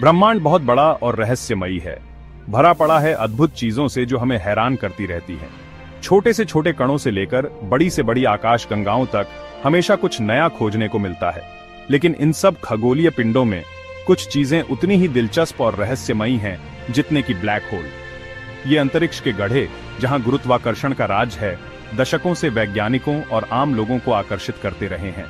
ब्रह्मांड बहुत बड़ा और रहस्यमयी है, भरा पड़ा है अद्भुत चीजों से जो हमें हैरान करती रहती हैं। छोटे से छोटे कणों से लेकर बड़ी से बड़ी आकाश गंगाओं तक हमेशा कुछ नया खोजने को मिलता है। लेकिन इन सब खगोलीय पिंडों में कुछ चीजें उतनी ही दिलचस्प और रहस्यमयी हैं जितने कि ब्लैक होल। ये अंतरिक्ष के गड्ढे जहां गुरुत्वाकर्षण का राज है, दशकों से वैज्ञानिकों और आम लोगों को आकर्षित करते रहे हैं।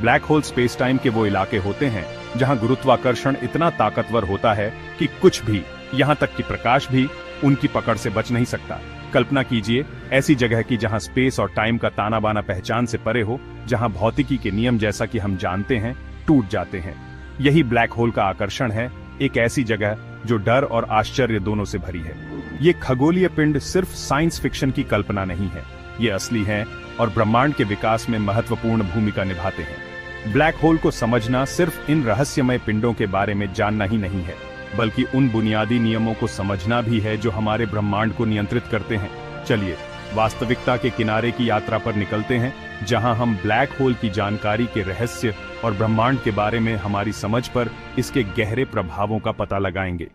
ब्लैक होल स्पेस टाइम के वो इलाके होते हैं जहां गुरुत्वाकर्षण इतना ताकतवर होता है कि कुछ भी, यहां तक कि प्रकाश भी, उनकी पकड़ से बच नहीं सकता। कल्पना कीजिए ऐसी जगह की जहां स्पेस और टाइम का ताना बाना पहचान से परे हो, जहां भौतिकी के नियम जैसा कि हम जानते हैं टूट जाते हैं। यही ब्लैक होल का आकर्षण है, एक ऐसी जगह जो डर और आश्चर्य दोनों से भरी है। ये खगोलीय पिंड सिर्फ साइंस फिक्शन की कल्पना नहीं है, ये असली हैं और ब्रह्मांड के विकास में महत्वपूर्ण भूमिका निभाते हैं। ब्लैक होल को समझना सिर्फ इन रहस्यमय पिंडों के बारे में जानना ही नहीं है, बल्कि उन बुनियादी नियमों को समझना भी है जो हमारे ब्रह्मांड को नियंत्रित करते हैं। चलिए वास्तविकता के किनारे की यात्रा पर निकलते हैं, जहां हम ब्लैक होल की जानकारी के रहस्य और ब्रह्मांड के बारे में हमारी समझ पर इसके गहरे प्रभावों का पता लगाएंगे।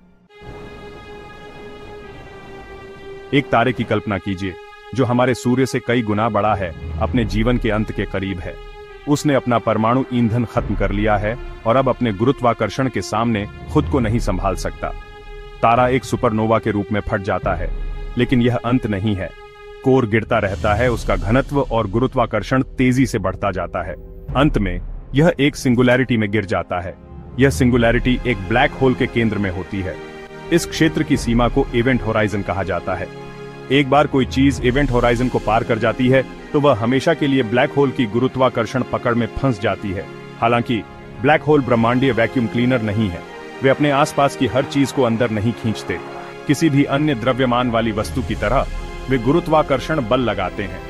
एक तारे की कल्पना कीजिए जो हमारे सूर्य से कई गुना बड़ा है, अपने जीवन के अंत के करीब है। उसने अपना परमाणु ईंधन खत्म कर लिया है और अब अपने गुरुत्वाकर्षण के सामने खुद को नहीं संभाल सकता। तारा एक सुपरनोवा के रूप में फट जाता है, लेकिन यह अंत नहीं है। कोर गिरता रहता है, उसका घनत्व और गुरुत्वाकर्षण तेजी से बढ़ता जाता है। अंत में यह एक सिंगुलैरिटी में गिर जाता है। यह सिंगुलैरिटी एक ब्लैक होल के केंद्र में होती है। इस क्षेत्र की सीमा को इवेंट होराइजन कहा जाता है। एक बार कोई चीज इवेंट होराइजन को पार कर जाती है तो वह हमेशा के लिए ब्लैक होल की गुरुत्वाकर्षण पकड़ में फंस जाती है। हालांकि ब्लैक होल ब्रह्मांडीय वैक्यूम क्लीनर नहीं है, वे अपने आसपास की हर चीज को अंदर नहीं खींचते। किसी भी अन्य द्रव्यमान वाली वस्तु की तरह वे गुरुत्वाकर्षण बल लगाते हैं।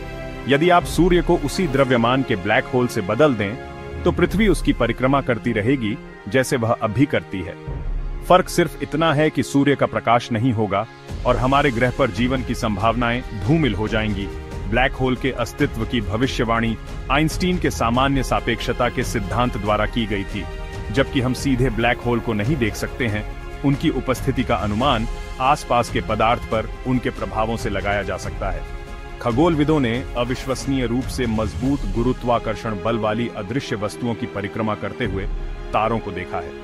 यदि आप सूर्य को उसी द्रव्यमान के ब्लैक होल से बदल दें तो पृथ्वी उसकी परिक्रमा करती रहेगी जैसे वह अभी करती है। फर्क सिर्फ इतना है कि सूर्य का प्रकाश नहीं होगा और हमारे ग्रह पर जीवन की संभावनाएं धूमिल हो जाएंगी। ब्लैक होल के अस्तित्व की भविष्यवाणी आइंस्टीन के सामान्य सापेक्षता के सिद्धांत द्वारा की गई थी। जबकि हम सीधे ब्लैक होल को नहीं देख सकते हैं, उनकी उपस्थिति का अनुमान आसपास के पदार्थ पर उनके प्रभावों से लगाया जा सकता है। खगोलविदों ने अविश्वसनीय रूप से मजबूत गुरुत्वाकर्षण बल वाली अदृश्य वस्तुओं की परिक्रमा करते हुए तारों को देखा है।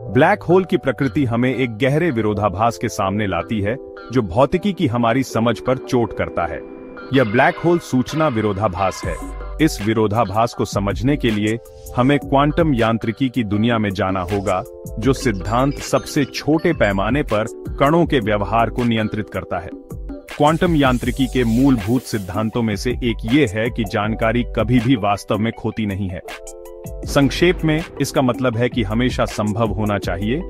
ब्लैक होल की प्रकृति हमें एक गहरे विरोधाभास के सामने लाती है जो भौतिकी की हमारी समझ पर चोट करता है। यह ब्लैक होल सूचना विरोधाभास है। इस विरोधाभास को समझने के लिए हमें क्वांटम यांत्रिकी की दुनिया में जाना होगा, जो सिद्धांत सबसे छोटे पैमाने पर कणों के व्यवहार को नियंत्रित करता है। क्वांटम यांत्रिकी के मूलभूत सिद्धांतों में से एक ये है कि जानकारी कभी भी वास्तव में खोती नहीं है। संक्षेप में इसका मतलब है कि हमेशा संभव होना चाहिए,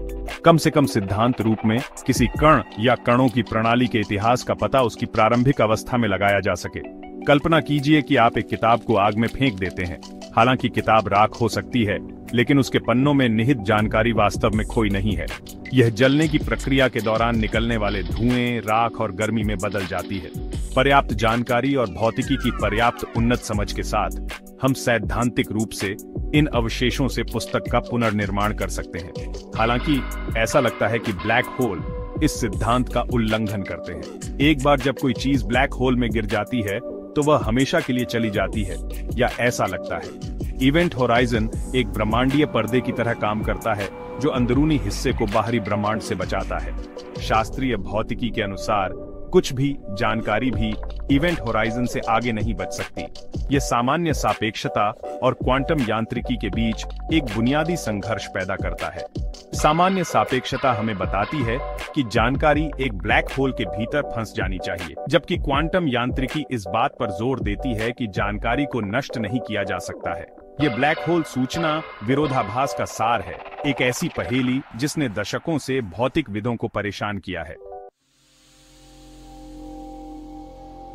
कम से कम सिद्धांत रूप में, किसी कण या कणों की प्रणाली के इतिहास का पता उसकी प्रारंभिक अवस्था में लगाया जा सके। कल्पना कीजिए कि आप एक किताब को आग में फेंक देते हैं। हालांकि किताब राख हो सकती है, लेकिन उसके पन्नों में निहित जानकारी वास्तव में खोई नहीं है। यह जलने की प्रक्रिया के दौरान निकलने वाले धुएं, राख और गर्मी में बदल जाती है। पर्याप्त जानकारी और भौतिकी की पर्याप्त उन्नत समझ के साथ हम सैद्धांतिक रूप से इन अवशेषों से पुस्तक का पुनर्निर्माण कर सकते हैं। हालांकि ऐसा लगता है कि ब्लैक होल इस सिद्धांत का उल्लंघन करते हैं। एक बार जब कोई चीज ब्लैक होल में गिर जाती है तो वह हमेशा के लिए चली जाती है, या ऐसा लगता है। इवेंट होराइजन एक ब्रह्मांडीय पर्दे की तरह काम करता है जो अंदरूनी हिस्से को बाहरी ब्रह्मांड से बचाता है। शास्त्रीय भौतिकी के अनुसार कुछ भी जानकारी भी इवेंट होराइजन से आगे नहीं बच सकती। यह सामान्य सापेक्षता और क्वांटम यांत्रिकी के बीच एक बुनियादी संघर्ष पैदा करता है। सामान्य सापेक्षता हमें बताती है कि जानकारी एक ब्लैक होल के भीतर फंस जानी चाहिए, जबकि क्वांटम यांत्रिकी इस बात पर जोर देती है कि जानकारी को नष्ट नहीं किया जा सकता है। ये ब्लैक होल सूचना विरोधाभास का सार है, एक ऐसी पहेली जिसने दशकों से भौतिकविदों को परेशान किया है।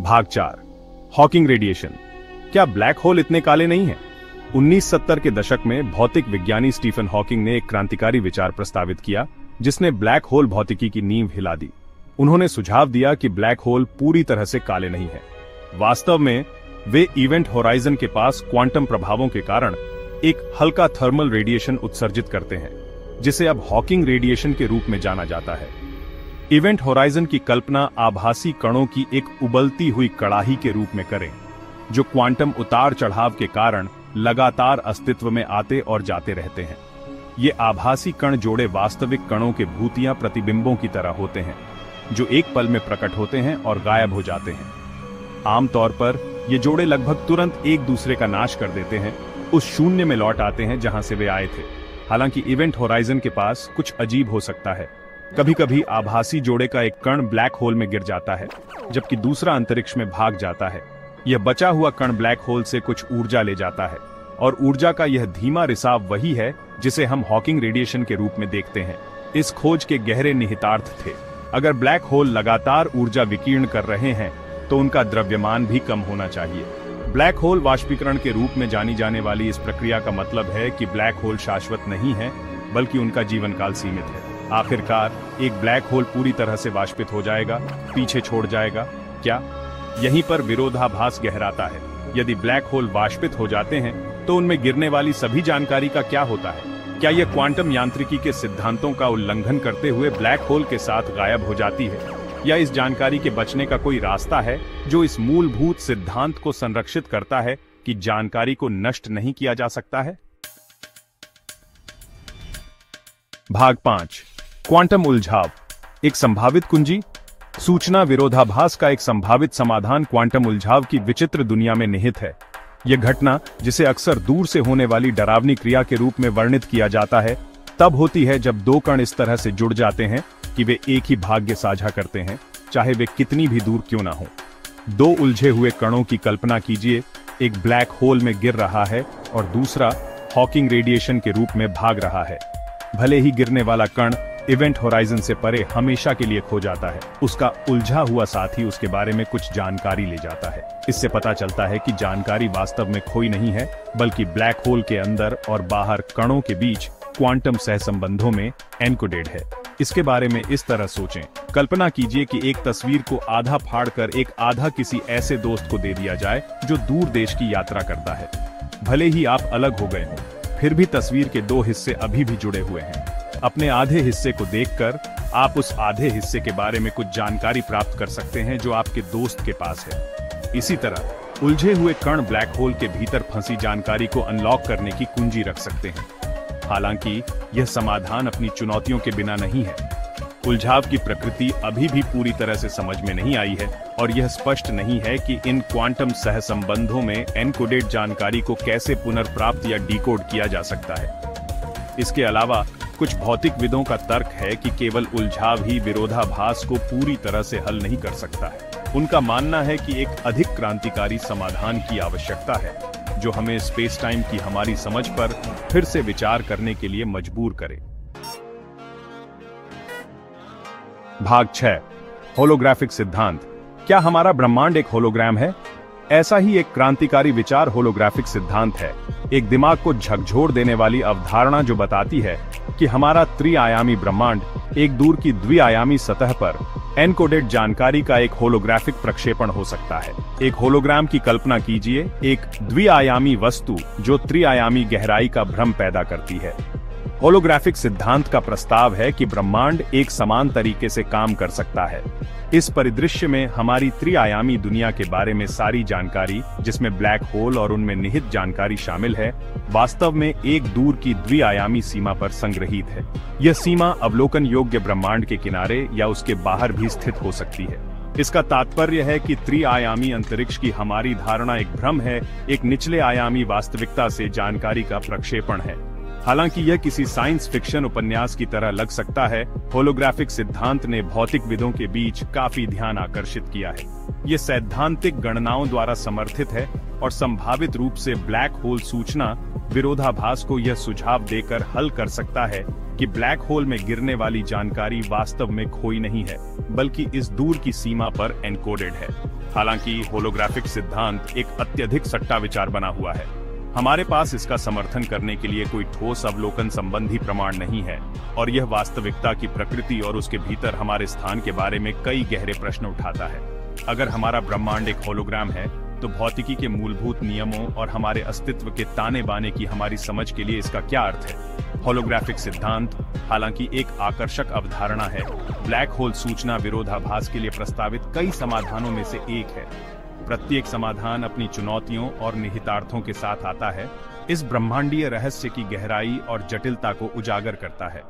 भाग 4, हॉकिंग रेडिएशन। क्या ब्लैक होल इतने काले नहीं हैं? 1970 के दशक में भौतिक विज्ञानी स्टीफन हॉकिंग ने एक क्रांतिकारी विचार प्रस्तावित किया जिसने ब्लैक होल भौतिकी की नींव हिला दी। उन्होंने सुझाव दिया कि ब्लैक होल पूरी तरह से काले नहीं है। वास्तव में वे इवेंट होराइजन के पास क्वांटम प्रभावों के कारण एक हल्का थर्मल रेडिएशन उत्सर्जित करते हैं, जिसे अब हॉकिंग रेडिएशन के रूप में जाना जाता है। इवेंट होराइजन की कल्पना आभासी कणों की एक उबलती हुई कड़ाही के रूप में करें, जो क्वांटम उतार चढ़ाव के कारण लगातार अस्तित्व में आते और जाते रहते हैं। ये आभासी कण जोड़े वास्तविक कणों के भूतिया प्रतिबिंबों की तरह होते हैं, जो एक पल में प्रकट होते हैं और गायब हो जाते हैं। आमतौर पर ये जोड़े लगभग तुरंत एक दूसरे का नाश कर देते हैं, उस शून्य में लौट आते हैं जहां से वे आए थे। हालांकि इवेंट होराइजन के पास कुछ अजीब हो सकता है। कभी कभी आभासी जोड़े का एक कण ब्लैक होल में गिर जाता है, जबकि दूसरा अंतरिक्ष में भाग जाता है। यह बचा हुआ कण ब्लैक होल से कुछ ऊर्जा ले जाता है, और ऊर्जा का यह धीमा रिसाव वही है जिसे हम हॉकिंग रेडिएशन के रूप में देखते हैं। इस खोज के गहरे निहितार्थ थे। अगर ब्लैक होल लगातार ऊर्जा विकीर्ण कर रहे हैं, तो उनका द्रव्यमान भी कम होना चाहिए। ब्लैक होल वाष्पीकरण के रूप में जानी जाने वाली इस प्रक्रिया का मतलब है कि ब्लैक होल शाश्वत नहीं है, बल्कि उनका जीवन काल सीमित है। आखिरकार एक ब्लैक होल पूरी तरह से वाष्पित हो जाएगा, पीछे छोड़ जाएगा क्या? यहीं पर विरोधाभास गहराता है। यदि ब्लैक होल वाष्पित हो जाते हैं, तो उनमें गिरने वाली सभी जानकारी का क्या होता है? क्या यह क्वांटम यांत्रिकी के सिद्धांतों का उल्लंघन करते हुए ब्लैक होल के साथ गायब हो जाती है, या इस जानकारी के बचने का कोई रास्ता है जो इस मूलभूत सिद्धांत को संरक्षित करता है कि जानकारी को नष्ट नहीं किया जा सकता है? भाग 5, क्वांटम उलझाव, एक संभावित कुंजी। सूचना विरोधाभास का एक संभावित समाधान क्वांटम उलझाव की विचित्र दुनिया में निहित है। यह घटना, जिसे अक्सर दूर से होने वाली डरावनी क्रिया के रूप में वर्णित किया जाता है, तब होती है जब दो कण इस तरह से जुड़ जाते हैं कि वे एक ही भाग्य साझा करते हैं, चाहे वे कितनी भी दूर क्यों ना हो। दो उलझे हुए कणों की कल्पना कीजिए, एक ब्लैक होल में गिर रहा है और दूसरा हॉकिंग रेडिएशन के रूप में भाग रहा है। भले ही गिरने वाला कण इवेंट होराइजन से परे हमेशा के लिए खो जाता है, उसका उलझा हुआ साथी उसके बारे में कुछ जानकारी ले जाता है। इससे पता चलता है कि जानकारी वास्तव में खोई नहीं है, बल्कि ब्लैक होल के अंदर और बाहर कणों के बीच क्वांटम सहसंबंधों में एन्कोडेड है। इसके बारे में इस तरह सोचें, कल्पना कीजिए कि एक तस्वीर को आधा फाड़कर एक आधा किसी ऐसे दोस्त को दे दिया जाए जो दूर देश की यात्रा करता है। भले ही आप अलग हो गए हों, फिर भी तस्वीर के दो हिस्से अभी भी जुड़े हुए हैं। अपने आधे हिस्से को देखकर आप उस आधे हिस्से के बारे में कुछ जानकारी प्राप्त कर सकते हैं जो आपके दोस्त के पास है। इसी तरह उलझे हुए कण ब्लैक होल के भीतर फंसी जानकारी को अनलॉक करने की कुंजी रख सकते हैं। हालांकि यह समाधान अपनी चुनौतियों के बिना नहीं है। उलझाव की प्रकृति अभी भी पूरी तरह से समझ में नहीं आई है, और यह स्पष्ट नहीं है कि इन क्वांटम सहसंबंधों में एनकोडेड जानकारी को कैसे पुनर्प्राप्त या डिकोड किया जा सकता है। इसके अलावा कुछ भौतिकविदों का तर्क है कि केवल उलझाव ही विरोधाभास को पूरी तरह से हल नहीं कर सकता है। उनका मानना है कि एक अधिक क्रांतिकारी समाधान की आवश्यकता है, जो हमें स्पेस टाइम की हमारी समझ पर फिर से विचार करने के लिए मजबूर करे। भाग 6, होलोग्राफिक सिद्धांत। क्या हमारा ब्रह्मांड एक होलोग्राम है? ऐसा ही एक क्रांतिकारी विचार होलोग्राफिक सिद्धांत है, एक दिमाग को झकझोर देने वाली अवधारणा जो बताती है कि हमारा त्रिआयामी ब्रह्मांड एक दूर की द्विआयामी सतह पर एनकोडेड जानकारी का एक होलोग्राफिक प्रक्षेपण हो सकता है। एक होलोग्राम की कल्पना कीजिए, एक द्विआयामी वस्तु जो त्रिआयामी गहराई का भ्रम पैदा करती है। होलोग्राफिक सिद्धांत का प्रस्ताव है कि ब्रह्मांड एक समान तरीके से काम कर सकता है। इस परिदृश्य में हमारी त्रिआयामी दुनिया के बारे में सारी जानकारी, जिसमें ब्लैक होल और उनमें निहित जानकारी शामिल है, वास्तव में एक दूर की द्विआयामी सीमा पर संग्रहित है। यह सीमा अवलोकन योग्य ब्रह्मांड के किनारे या उसके बाहर भी स्थित हो सकती है। इसका तात्पर्य है कि त्रिआयामी अंतरिक्ष की हमारी धारणा एक भ्रम है, एक निचले आयामी वास्तविकता से जानकारी का प्रक्षेपण है। हालांकि यह किसी साइंस फिक्शन उपन्यास की तरह लग सकता है, होलोग्राफिक सिद्धांत ने भौतिकविदों के बीच काफी ध्यान आकर्षित किया है। यह सैद्धांतिक गणनाओं द्वारा समर्थित है और संभावित रूप से ब्लैक होल सूचना विरोधाभास को यह सुझाव देकर हल कर सकता है कि ब्लैक होल में गिरने वाली जानकारी वास्तव में खोई नहीं है, बल्कि इस दूर की सीमा पर एनकोडेड है। हालांकि होलोग्राफिक सिद्धांत एक अत्यधिक सट्टा विचार बना हुआ है। हमारे पास इसका समर्थन करने के लिए कोई ठोस अवलोकन संबंधी प्रमाण नहीं है, और यह वास्तविकता की प्रकृति और उसके भीतर हमारे स्थान के बारे में कई गहरे प्रश्न उठाता है। अगर हमारा ब्रह्मांड एक होलोग्राम है, तो भौतिकी के मूलभूत नियमों और हमारे अस्तित्व के ताने बाने की हमारी समझ के लिए इसका क्या अर्थ है? होलोग्राफिक सिद्धांत, हालांकि एक आकर्षक अवधारणा है, ब्लैक होल सूचना विरोधाभास के लिए प्रस्तावित कई समाधानों में से एक है। प्रत्येक समाधान अपनी चुनौतियों और निहितार्थों के साथ आता है, इस ब्रह्मांडीय रहस्य की गहराई और जटिलता को उजागर करता है।